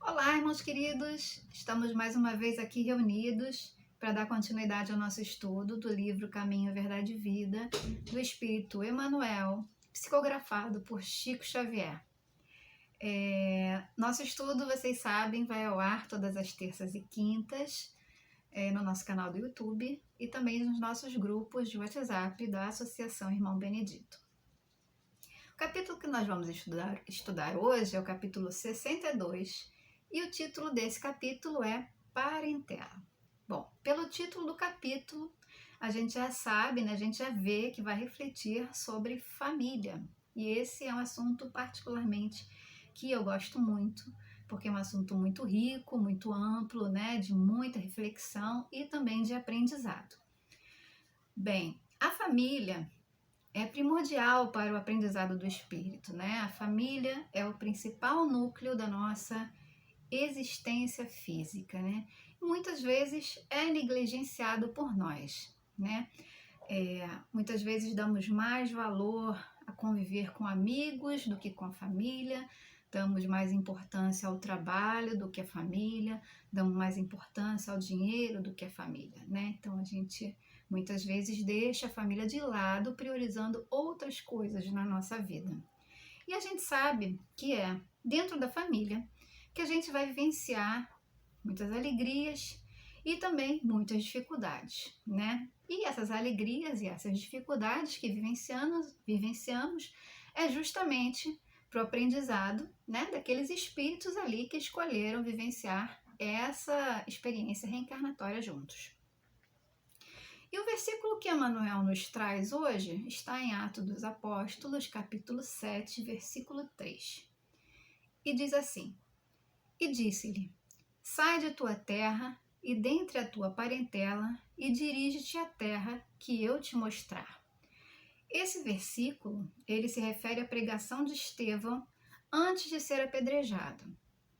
Olá, irmãos queridos! Estamos mais uma vez aqui reunidos para dar continuidade ao nosso estudo do livro Caminho, Verdade e Vida, do Espírito Emmanuel, psicografado por Chico Xavier. Nosso estudo, vocês sabem, vai ao ar todas as terças e quintas no nosso canal do YouTube e também nos nossos grupos de WhatsApp da Associação Irmão Benedito. O capítulo que nós vamos estudar hoje é o capítulo 62 e o título desse capítulo é Parentela. Bom, pelo título do capítulo, a gente já sabe, né, a gente já vê que vai refletir sobre família. E esse é um assunto particularmente que eu gosto muito, porque é um assunto muito rico, muito amplo, né, de muita reflexão e também de aprendizado. Bem, a família é primordial para o aprendizado do espírito, né? A família é o principal núcleo da nossa existência física, né? Muitas vezes é negligenciado por nós, né? Muitas vezes damos mais valor a conviver com amigos do que com a família, damos mais importância ao trabalho do que a família, damos mais importância ao dinheiro do que a família, né? Então a gente muitas vezes deixa a família de lado, priorizando outras coisas na nossa vida. E a gente sabe que é dentro da família que a gente vai vivenciar muitas alegrias e também muitas dificuldades, né? E essas alegrias e essas dificuldades que vivenciamos é justamente para o aprendizado, né, daqueles espíritos ali que escolheram vivenciar essa experiência reencarnatória juntos. E o versículo que Emmanuel nos traz hoje está em Atos dos Apóstolos, capítulo 7, versículo 3. E diz assim: E disse-lhe, sai de tua terra e dentre a tua parentela e dirige-te à terra que eu te mostrar. Esse versículo, ele se refere à pregação de Estevão antes de ser apedrejado.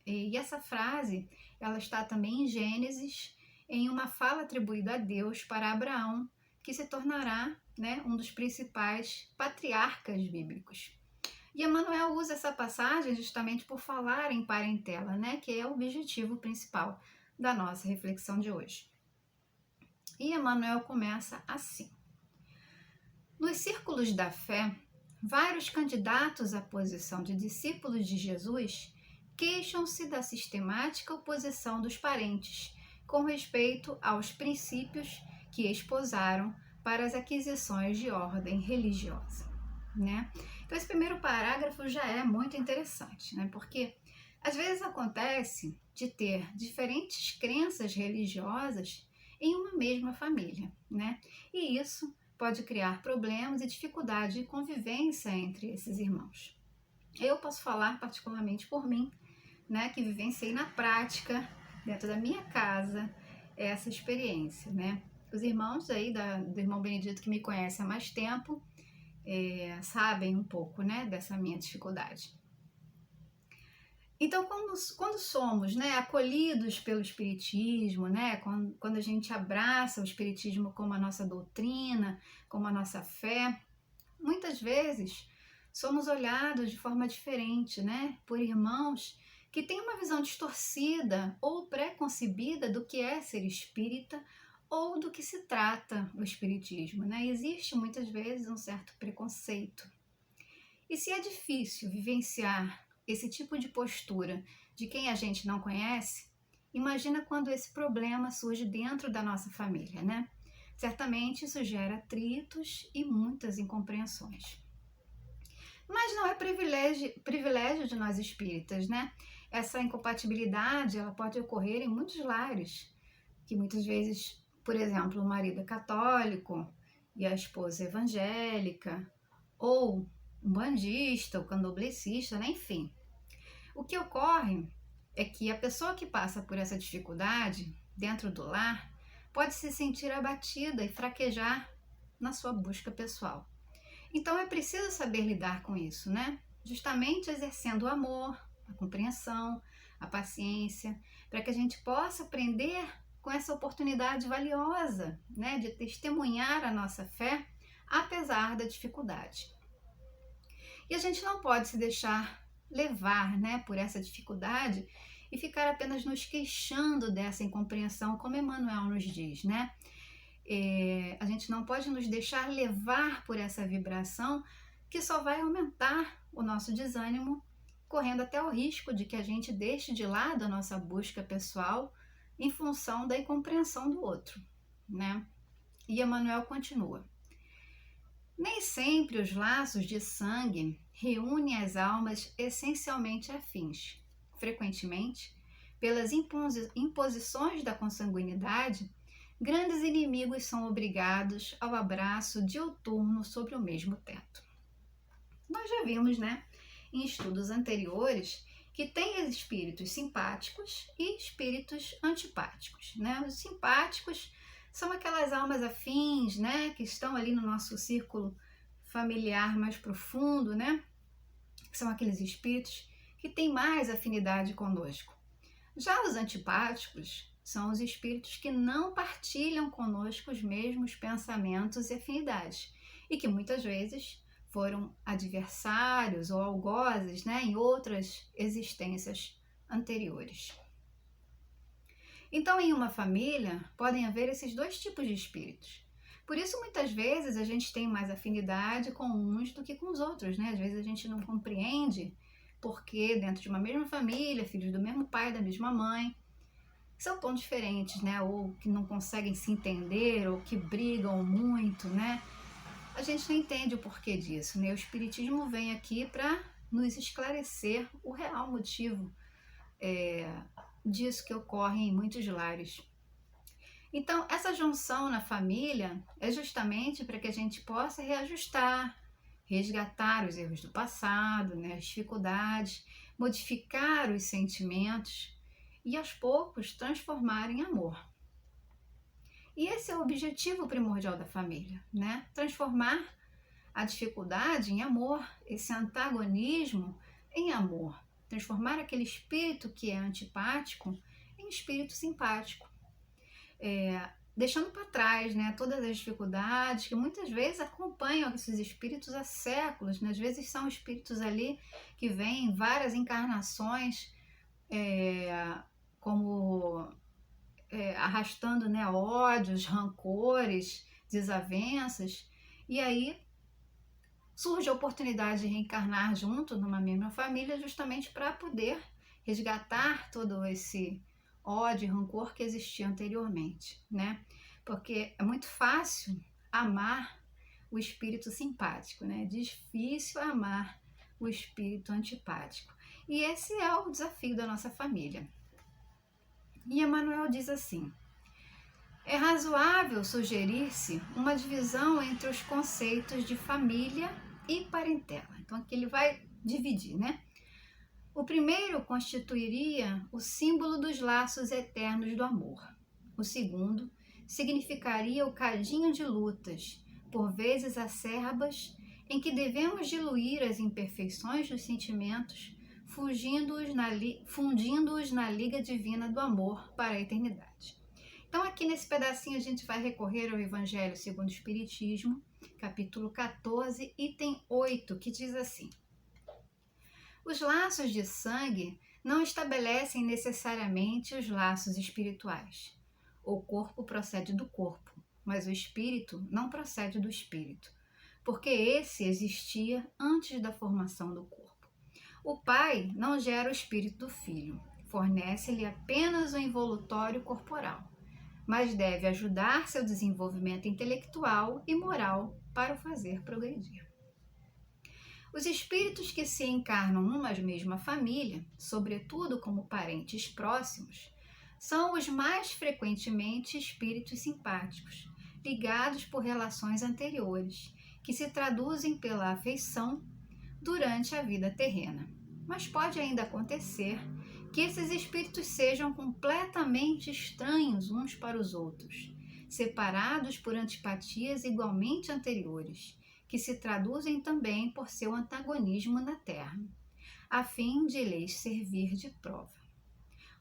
E essa frase, ela está também em Gênesis, em uma fala atribuída a Deus para Abraão, que se tornará, né, um dos principais patriarcas bíblicos. E Emmanuel usa essa passagem justamente por falar em parentela, né, que é o objetivo principal da nossa reflexão de hoje. E Emmanuel começa assim: nos círculos da fé, vários candidatos à posição de discípulos de Jesus queixam-se da sistemática oposição dos parentes com respeito aos princípios que esposaram para as aquisições de ordem religiosa, né? Então esse primeiro parágrafo já é muito interessante, né? Porque às vezes acontece de ter diferentes crenças religiosas em uma mesma família, né? E isso pode criar problemas e dificuldade de convivência entre esses irmãos. Eu posso falar particularmente por mim, né, que vivenciei na prática, dentro da minha casa, essa experiência, né? Os irmãos aí do irmão Benedito que me conhecem há mais tempo sabem um pouco, né, dessa minha dificuldade. Então, quando somos, né, acolhidos pelo Espiritismo, né, quando a gente abraça o Espiritismo como a nossa doutrina, como a nossa fé, muitas vezes somos olhados de forma diferente, né, por irmãos que têm uma visão distorcida ou pré-concebida do que é ser espírita ou do que se trata o Espiritismo, né? Existe muitas vezes um certo preconceito. E se é difícil vivenciar esse tipo de postura de quem a gente não conhece, imagina quando esse problema surge dentro da nossa família, né? Certamente isso gera atritos e muitas incompreensões. Mas não é privilégio de nós espíritas, né? Essa incompatibilidade, ela pode ocorrer em muitos lares, que muitas vezes, por exemplo, o marido é católico e a esposa é evangélica, ou um bandista, ou candomblessista, né? Enfim. O que ocorre é que a pessoa que passa por essa dificuldade dentro do lar pode se sentir abatida e fraquejar na sua busca pessoal. Então é preciso saber lidar com isso, né? Justamente exercendo o amor, a compreensão, a paciência, para que a gente possa aprender com essa oportunidade valiosa, né, de testemunhar a nossa fé apesar da dificuldade. E a gente não pode se deixar levar, né, por essa dificuldade e ficar apenas nos queixando dessa incompreensão, como Emmanuel nos diz, né? A gente não pode nos deixar levar por essa vibração que só vai aumentar o nosso desânimo, correndo até o risco de que a gente deixe de lado a nossa busca pessoal em função da incompreensão do outro, né? E Emmanuel continua: nem sempre os laços de sangue reúnem as almas essencialmente afins. Frequentemente, pelas imposições da consanguinidade, grandes inimigos são obrigados ao abraço diuturno sobre o mesmo teto. Nós já vimos, né, em estudos anteriores, que tem espíritos simpáticos e espíritos antipáticos, né? Os simpáticos são aquelas almas afins, né, que estão ali no nosso círculo familiar mais profundo, né? Que são aqueles espíritos que têm mais afinidade conosco. Já os antipáticos são os espíritos que não partilham conosco os mesmos pensamentos e afinidades e que muitas vezes foram adversários ou algozes, né, em outras existências anteriores. Então, em uma família, podem haver esses dois tipos de espíritos. Por isso, muitas vezes, a gente tem mais afinidade com uns do que com os outros, né? Às vezes a gente não compreende porque dentro de uma mesma família, filhos do mesmo pai, da mesma mãe, são tão diferentes, né? Ou que não conseguem se entender, ou que brigam muito, né? A gente não entende o porquê disso, né? O Espiritismo vem aqui para nos esclarecer o real motivo disso que ocorre em muitos lares. Então, essa junção na família é justamente para que a gente possa reajustar, resgatar os erros do passado, né? As dificuldades, modificar os sentimentos e, aos poucos, transformar em amor. E esse é o objetivo primordial da família, né? Transformar a dificuldade em amor, esse antagonismo em amor. Transformar aquele espírito que é antipático em espírito simpático. Deixando para trás, né, todas as dificuldades que muitas vezes acompanham esses espíritos há séculos, né? Às vezes são espíritos ali que vêm em várias encarnações, como arrastando, né, ódios, rancores, desavenças, e aí surge a oportunidade de reencarnar junto numa mesma família justamente para poder resgatar todo esse ódio e rancor que existia anteriormente, né? Porque é muito fácil amar o espírito simpático, né? É difícil amar o espírito antipático. E esse é o desafio da nossa família. E Emmanuel diz assim: é razoável sugerir-se uma divisão entre os conceitos de família e parentela. Então aqui ele vai dividir, né? O primeiro constituiria o símbolo dos laços eternos do amor. O segundo significaria o cadinho de lutas, por vezes acerbas, em que devemos diluir as imperfeições dos sentimentos, fundindo-os na liga divina do amor para a eternidade. Então aqui nesse pedacinho a gente vai recorrer ao Evangelho segundo o Espiritismo, capítulo 14, item 8, que diz assim: os laços de sangue não estabelecem necessariamente os laços espirituais. O corpo procede do corpo, mas o espírito não procede do espírito, porque esse existia antes da formação do corpo. O pai não gera o espírito do filho, fornece-lhe apenas o envolutório corporal, mas deve ajudar seu desenvolvimento intelectual e moral para o fazer progredir. Os espíritos que se encarnam numa mesma família, sobretudo como parentes próximos, são os mais frequentemente espíritos simpáticos, ligados por relações anteriores, que se traduzem pela afeição durante a vida terrena. Mas pode ainda acontecer que esses espíritos sejam completamente estranhos uns para os outros, separados por antipatias igualmente anteriores, que se traduzem também por seu antagonismo na terra, a fim de lhes servir de prova.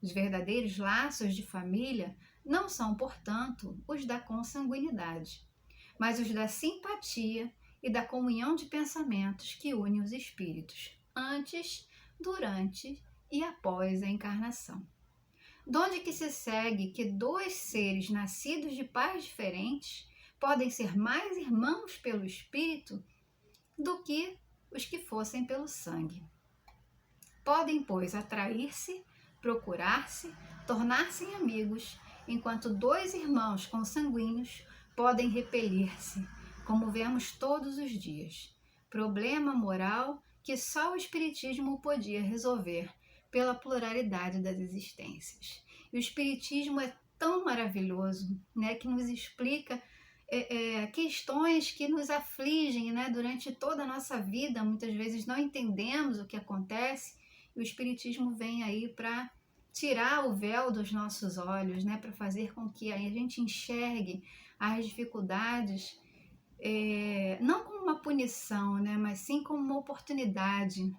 Os verdadeiros laços de família não são, portanto, os da consanguinidade, mas os da simpatia e da comunhão de pensamentos que unem os espíritos, antes, durante e após a encarnação. Donde que se segue que dois seres nascidos de pais diferentes podem ser mais irmãos pelo espírito do que os que fossem pelo sangue. Podem, pois, atrair-se, procurar-se, tornar-se amigos, enquanto dois irmãos consanguíneos podem repelir-se, como vemos todos os dias. Problema moral que só o Espiritismo podia resolver pela pluralidade das existências. E o Espiritismo é tão maravilhoso, né, que nos explica questões que nos afligem, né, durante toda a nossa vida. Muitas vezes não entendemos o que acontece, e o Espiritismo vem aí para tirar o véu dos nossos olhos, né, para fazer com que a gente enxergue as dificuldades, não como uma punição, né, mas sim como uma oportunidade.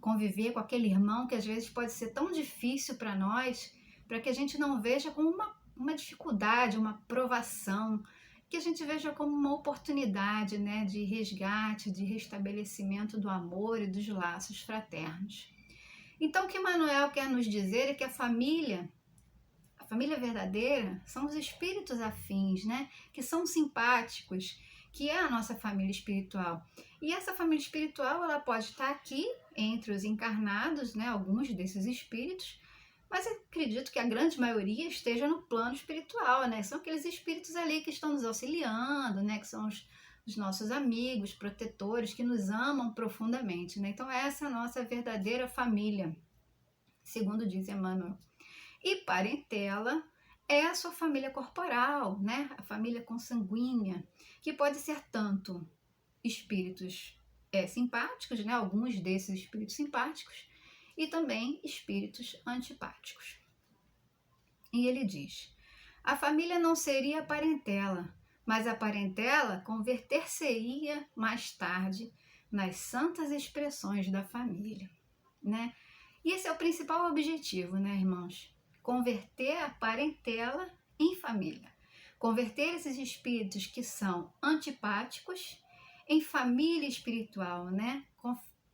Conviver com aquele irmão que às vezes pode ser tão difícil para nós, para que a gente não veja como uma dificuldade, uma provação, que a gente veja como uma oportunidade, né, de resgate, de restabelecimento do amor e dos laços fraternos. Então, o que Manuel quer nos dizer é que a família verdadeira são os espíritos afins, né, que são simpáticos, que é a nossa família espiritual. E essa família espiritual, ela pode estar aqui entre os encarnados, né, alguns desses espíritos, mas eu acredito que a grande maioria esteja no plano espiritual, né? São aqueles espíritos ali que estão nos auxiliando, né, que são os nossos amigos, protetores, que nos amam profundamente, né? Então essa é a nossa verdadeira família, segundo diz Emmanuel. E parentela é a sua família corporal, né? A família consanguínea, que pode ser tanto espíritos simpáticos, né? Alguns desses espíritos simpáticos, e também espíritos antipáticos. E ele diz: a família não seria a parentela, mas a parentela converter-se-ia mais tarde nas santas expressões da família, né? E esse é o principal objetivo, né, irmãos? Converter a parentela em família. Converter esses espíritos que são antipáticos em família espiritual, né?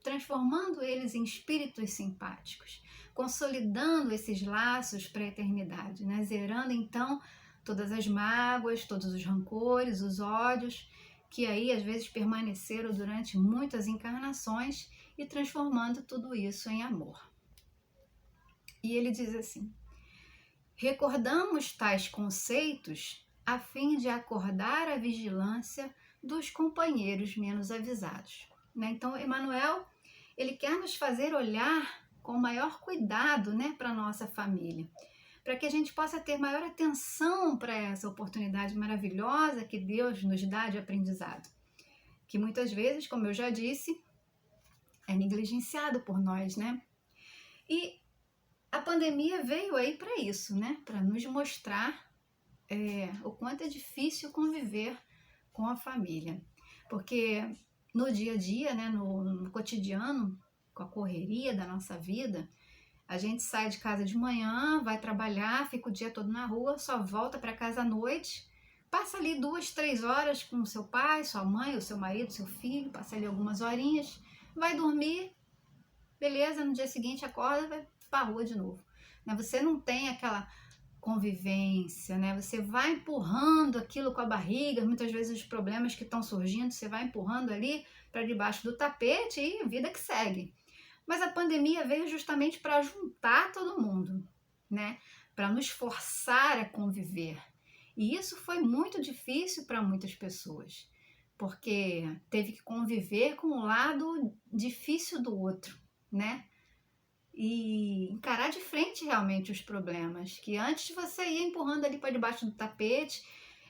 Transformando eles em espíritos simpáticos, consolidando esses laços para a eternidade, né? Zerando então todas as mágoas, todos os rancores, os ódios, que aí às vezes permaneceram durante muitas encarnações, e transformando tudo isso em amor. E ele diz assim: recordamos tais conceitos a fim de acordar a vigilância dos companheiros menos avisados. Né? Então, Emmanuel, ele quer nos fazer olhar com maior cuidado, né, para a nossa família, para que a gente possa ter maior atenção para essa oportunidade maravilhosa que Deus nos dá de aprendizado, que muitas vezes, como eu já disse, é negligenciado por nós, né? E a pandemia veio aí para isso, né? Para nos mostrar o quanto é difícil conviver com a família. Porque no dia a dia, né, no cotidiano, com a correria da nossa vida, a gente sai de casa de manhã, vai trabalhar, fica o dia todo na rua, só volta para casa à noite, passa ali 2, 3 horas com o seu pai, sua mãe, o seu marido, seu filho, passa ali algumas horinhas, vai dormir, beleza, no dia seguinte acorda, vai para a rua de novo. Você não tem aquela convivência, né? Você vai empurrando aquilo com a barriga, muitas vezes os problemas que estão surgindo, você vai empurrando ali para debaixo do tapete e vida que segue. Mas a pandemia veio justamente para juntar todo mundo, né? Para nos forçar a conviver. E isso foi muito difícil para muitas pessoas, porque teve que conviver com o lado difícil do outro, né? E encarar de frente realmente os problemas, que antes você ia empurrando ali para debaixo do tapete,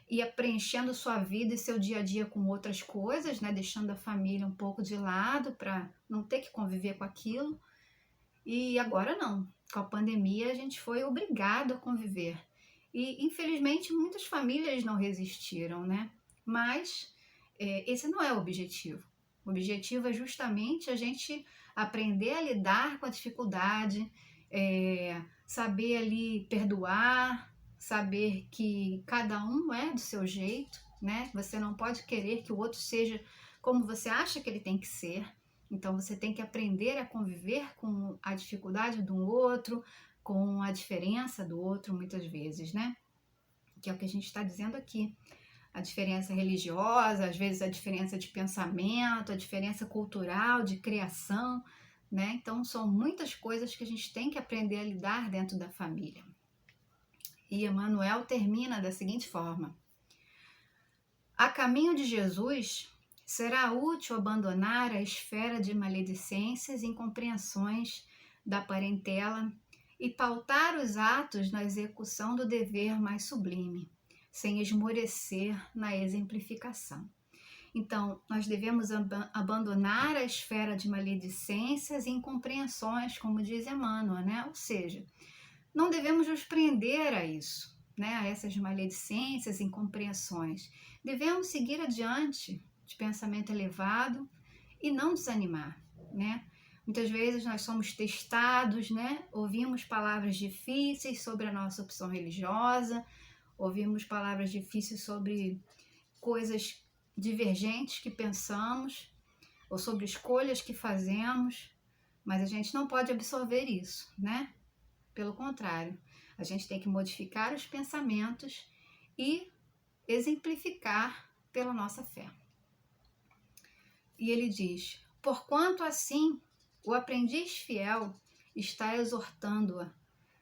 ia preenchendo sua vida e seu dia a dia com outras coisas, né? Deixando a família um pouco de lado para não ter que conviver com aquilo. E agora não, com a pandemia a gente foi obrigado a conviver. E infelizmente muitas famílias não resistiram, né? Mas esse não é o objetivo. O objetivo é justamente a gente aprender a lidar com a dificuldade, saber ali perdoar, saber que cada um é do seu jeito, né? Você não pode querer que o outro seja como você acha que ele tem que ser. Então você tem que aprender a conviver com a dificuldade do outro, com a diferença do outro, muitas vezes, né? Que é o que a gente está dizendo aqui. A diferença religiosa, às vezes a diferença de pensamento, a diferença cultural, de criação, né? Então são muitas coisas que a gente tem que aprender a lidar dentro da família. E Emmanuel termina da seguinte forma: a caminho de Jesus, será útil abandonar a esfera de maledicências e incompreensões da parentela e pautar os atos na execução do dever mais sublime, sem esmorecer na exemplificação. Então, nós devemos abandonar a esfera de maledicências e incompreensões, como diz Emmanuel, né? Ou seja, não devemos nos prender a isso, né? A essas maledicências e incompreensões. Devemos seguir adiante de pensamento elevado e não desanimar, né? Muitas vezes nós somos testados, né? Ouvimos palavras difíceis sobre a nossa opção religiosa, ouvimos palavras difíceis sobre coisas divergentes que pensamos ou sobre escolhas que fazemos, mas a gente não pode absorver isso, né? Pelo contrário, a gente tem que modificar os pensamentos e exemplificar pela nossa fé. E ele diz: porquanto assim o aprendiz fiel está exortando-a,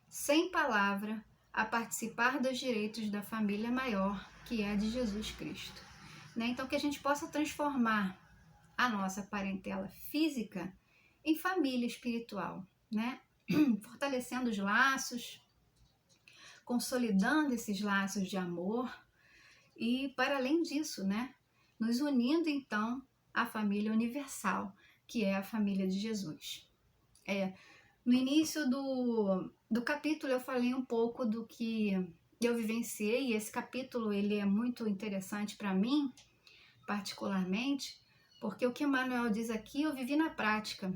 sem palavra, a participar dos direitos da família maior, que é a de Jesus Cristo. Né? Então, que a gente possa transformar a nossa parentela física em família espiritual, né? Fortalecendo os laços, consolidando esses laços de amor e, para além disso, né, nos unindo então à família universal, que é a família de Jesus. No início do capítulo eu falei um pouco do que eu vivenciei, e esse capítulo ele é muito interessante para mim, particularmente, porque o que Emmanuel diz aqui eu vivi na prática.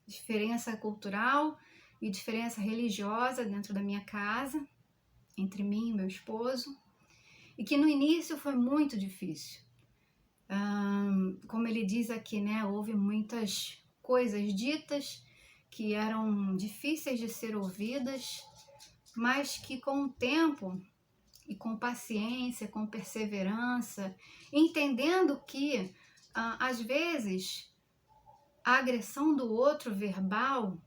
Diferença cultural e diferença religiosa dentro da minha casa, entre mim e meu esposo, e que no início foi muito difícil. Como ele diz aqui, né, houve muitas coisas ditas que eram difíceis de ser ouvidas, mas que com o tempo e com paciência, com perseverança, entendendo que às vezes a agressão do outro verbal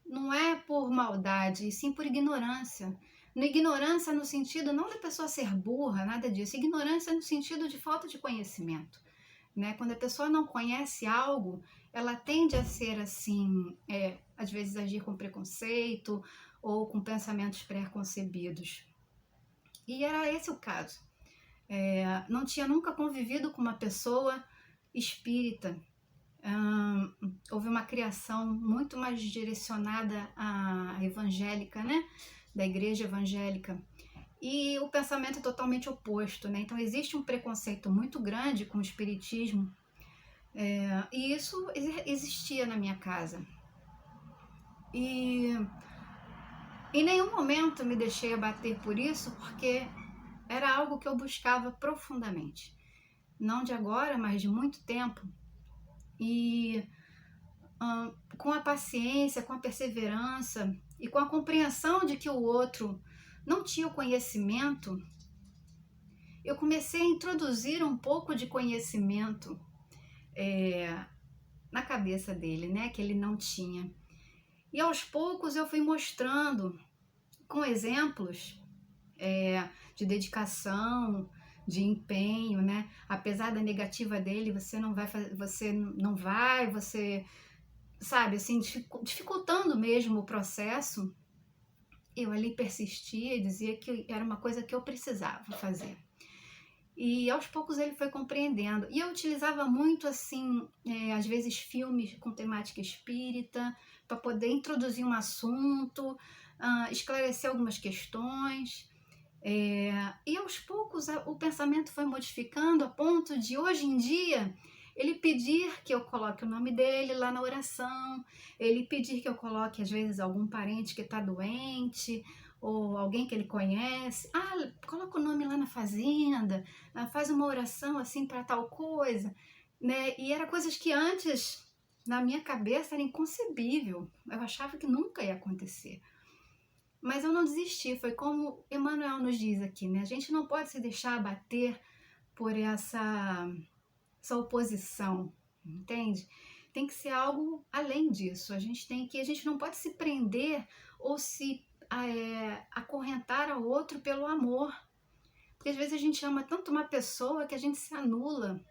não é por maldade, e sim por ignorância. Ignorância no sentido não da pessoa ser burra, nada disso. Ignorância no sentido de falta de conhecimento. Né? Quando a pessoa não conhece algo, ela tende a ser assim, às vezes agir com preconceito ou com pensamentos pré-concebidos. E era esse o caso. Não tinha nunca convivido com uma pessoa espírita. Houve uma criação muito mais direcionada à evangélica, né? Da igreja evangélica. E o pensamento é totalmente oposto, né? Então existe um preconceito muito grande com o espiritismo, e isso existia na minha casa. E em nenhum momento me deixei abater por isso, porque era algo que eu buscava profundamente. Não de agora, mas de muito tempo. E com a paciência, com a perseverança e com a compreensão de que o outro não tinha o conhecimento, eu comecei a introduzir um pouco de conhecimento na cabeça dele, né, que ele não tinha. E aos poucos eu fui mostrando com exemplos de dedicação, de empenho, né? Apesar da negativa dele, você sabe, assim, dificultando mesmo o processo, eu ali persistia e dizia que era uma coisa que eu precisava fazer. E aos poucos ele foi compreendendo. E eu utilizava muito, assim, às vezes filmes com temática espírita, para poder introduzir um assunto, esclarecer algumas questões. E aos poucos o pensamento foi modificando a ponto de, hoje em dia, ele pedir que eu coloque o nome dele lá na oração, ele pedir que eu coloque, às vezes, algum parente que está doente, ou alguém que ele conhece, coloca o nome lá na fazenda, faz uma oração assim para tal coisa. né? E era coisas que antes, na minha cabeça, era inconcebível. Eu achava que nunca ia acontecer. Mas eu não desisti, foi como Emmanuel nos diz aqui, né? A gente não pode se deixar abater por essa oposição, entende? Tem que ser algo além disso. A gente não pode se prender ou se acorrentar ao outro pelo amor. Porque às vezes a gente ama tanto uma pessoa que a gente se anula,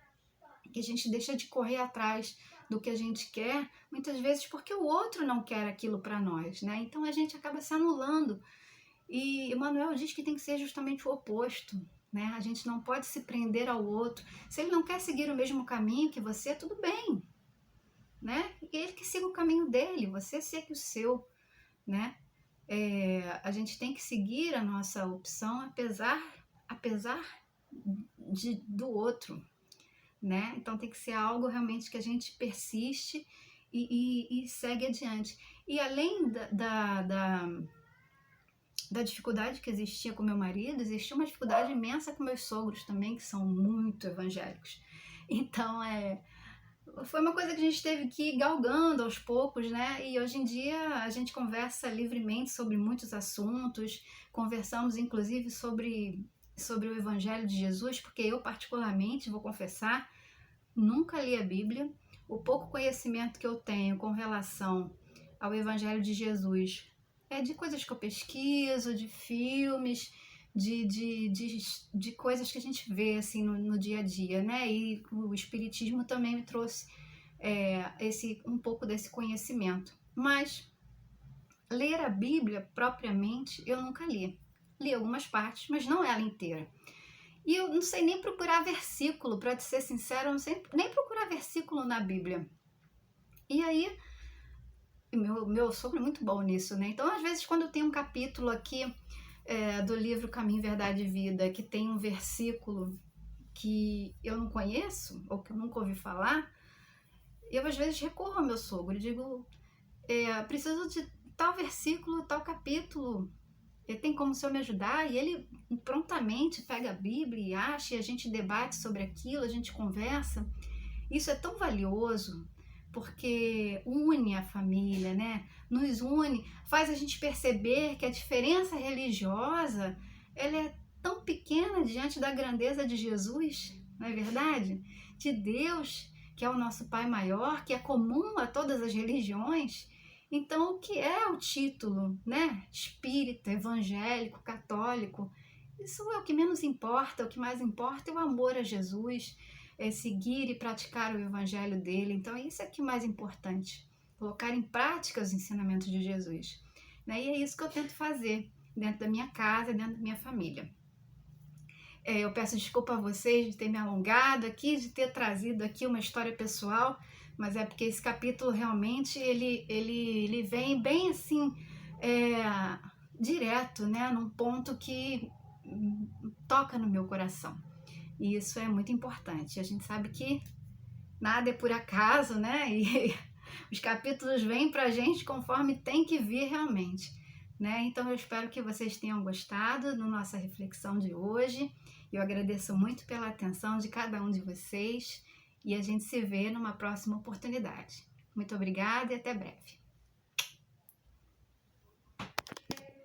que a gente deixa de correr atrás do que a gente quer, muitas vezes porque o outro não quer aquilo para nós, né? Então a gente acaba se anulando. E Emmanuel diz que tem que ser justamente o oposto, né? A gente não pode se prender ao outro. Se ele não quer seguir o mesmo caminho que você, tudo bem, né? E ele que siga o caminho dele, você segue o seu, né? A gente tem que seguir a nossa opção apesar do outro, né? Então tem que ser algo realmente que a gente persiste e segue adiante. E além da dificuldade que existia com meu marido, existia uma dificuldade imensa com meus sogros também, que são muito evangélicos. Então, foi uma coisa que a gente teve que ir galgando aos poucos, né? E hoje em dia a gente conversa livremente sobre muitos assuntos, conversamos inclusive sobre o Evangelho de Jesus, porque eu particularmente, vou confessar, nunca li a Bíblia. O pouco conhecimento que eu tenho com relação ao Evangelho de Jesus é de coisas que eu pesquiso, de filmes, de coisas que a gente vê assim no dia a dia, né? E o Espiritismo também me trouxe um pouco desse conhecimento. Mas ler a Bíblia propriamente eu nunca li. Li algumas partes, mas não ela inteira. E eu não sei nem procurar versículo, para te ser sincero, eu não sei nem procurar versículo na Bíblia. E aí, meu sogro é muito bom nisso, né? Então, às vezes, quando tem um capítulo aqui do livro Caminho, Verdade e Vida, que tem um versículo que eu não conheço, ou que eu nunca ouvi falar, eu às vezes recorro ao meu sogro e digo, preciso de tal versículo, tal capítulo, tem como o senhor me ajudar? E ele prontamente pega a Bíblia e acha, e a gente debate sobre aquilo, a gente conversa. Isso é tão valioso, porque une a família, né? Nos une, faz a gente perceber que a diferença religiosa, ela é tão pequena diante da grandeza de Jesus, não é verdade? De Deus, que é o nosso Pai maior, que é comum a todas as religiões. Então, o que é o título, né? Espírita, evangélico, católico? Isso é o que menos importa, o que mais importa é o amor a Jesus, seguir e praticar o evangelho dele. Então, isso é o que é mais importante, colocar em prática os ensinamentos de Jesus, né? E é isso que eu tento fazer dentro da minha casa, dentro da minha família. Eu peço desculpa a vocês de ter me alongado aqui, de ter trazido aqui uma história pessoal, mas é porque esse capítulo realmente ele vem bem assim, direto, né, num ponto que toca no meu coração. E isso é muito importante. A gente sabe que nada é por acaso, né? E os capítulos vêm pra gente conforme tem que vir realmente, né? Então eu espero que vocês tenham gostado da nossa reflexão de hoje. Eu agradeço muito pela atenção de cada um de vocês e a gente se vê numa próxima oportunidade. Muito obrigada e até breve.